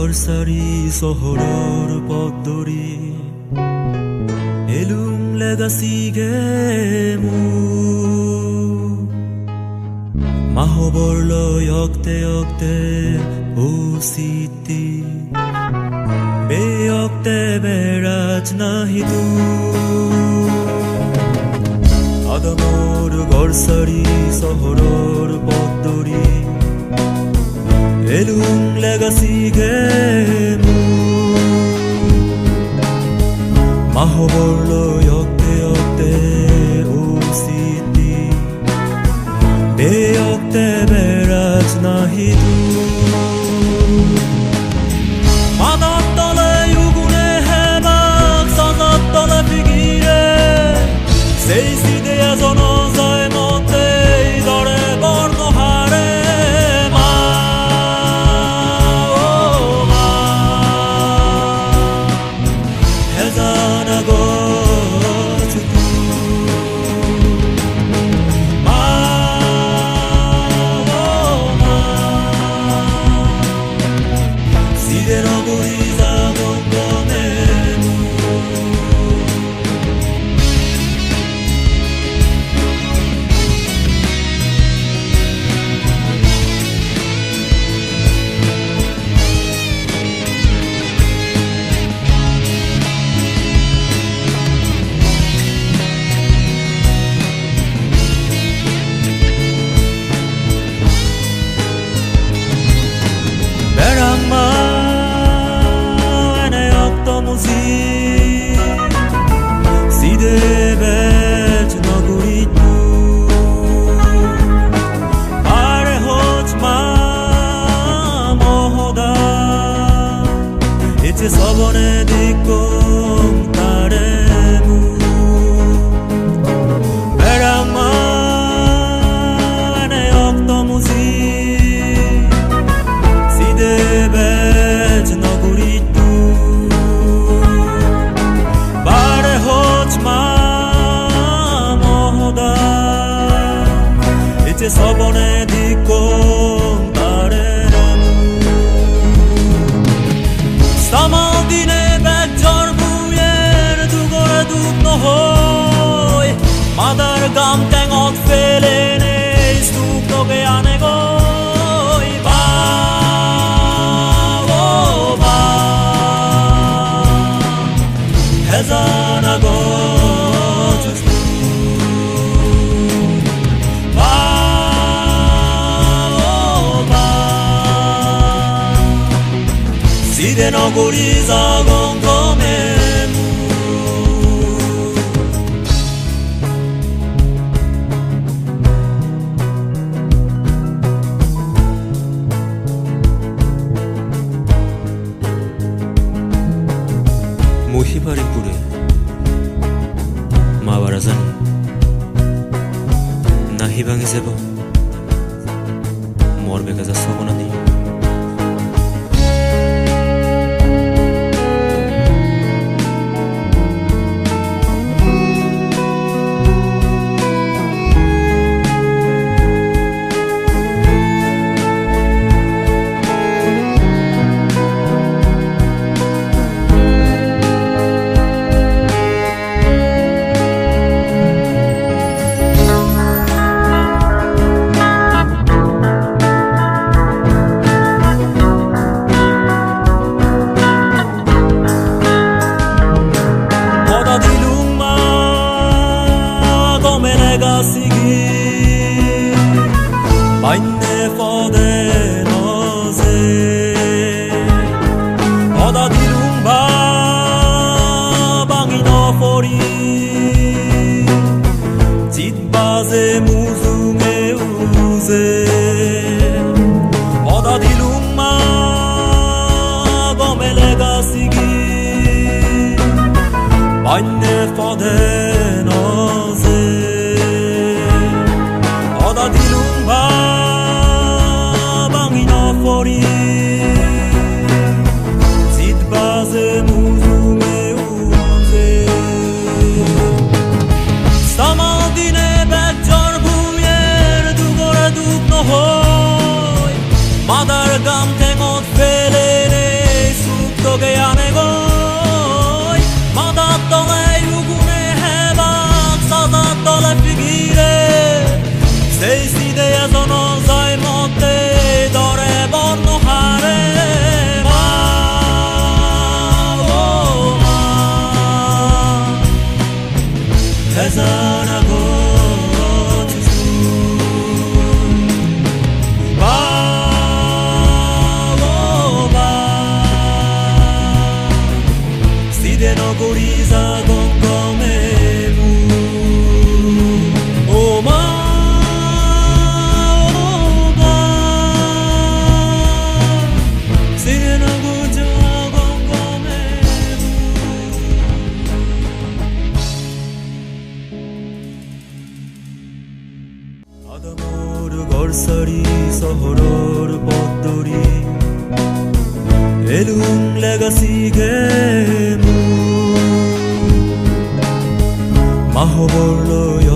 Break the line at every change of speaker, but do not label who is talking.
ঘৰচাৰি চহৰৰ পদৰি এলুম লেগাছিগে মোৰ মাহবৰ লৈ অক্তে অক্তে উচিতি বেয়ক্তে বেৰাজ নাহিদু আদমৰ ঘৰচাৰি চহৰৰ পদৰি এলুম লেগাছিগে মাহবৰ লৈ অক্তে অক্তে উচিতি বেয়ক্তে বেৰাজ নাহিদু মানত তলে উগুনে হেবাক সাজাত তলে ফিগিৰে সেই সিদে এজন যায় মতে দৰে বৰ্ণহাৰে সবনে দিকম তারে মু বেড়ামানে অক্তমুজি সিদে বেজ নগরিতু বারে হোচ মা মহদা এচে সবনে দিকম তারে সামাল দিনে বেজর বুয়ের দুগরে দুগ নহৈ মাদার গাম টেঙত ফেলে নেই স্তূপ তোকে আনে গৈ হেজানা গছ সিদে নগরী জাগং গমে মহিবারে পুরে মা বারা জানি নাহি ভাঙি যাব মরবে কাজা সবনা নেই Meine Fode noze Oda dilumba bangi no fori Zitbaze muzume uze Oda dilumba gomele gasigi Meine Fode noze Oda dilumba মোৰ গড়চাৰি চহৰৰ পদৰি এলুং লেগাছিগে মাহবৰ লৈ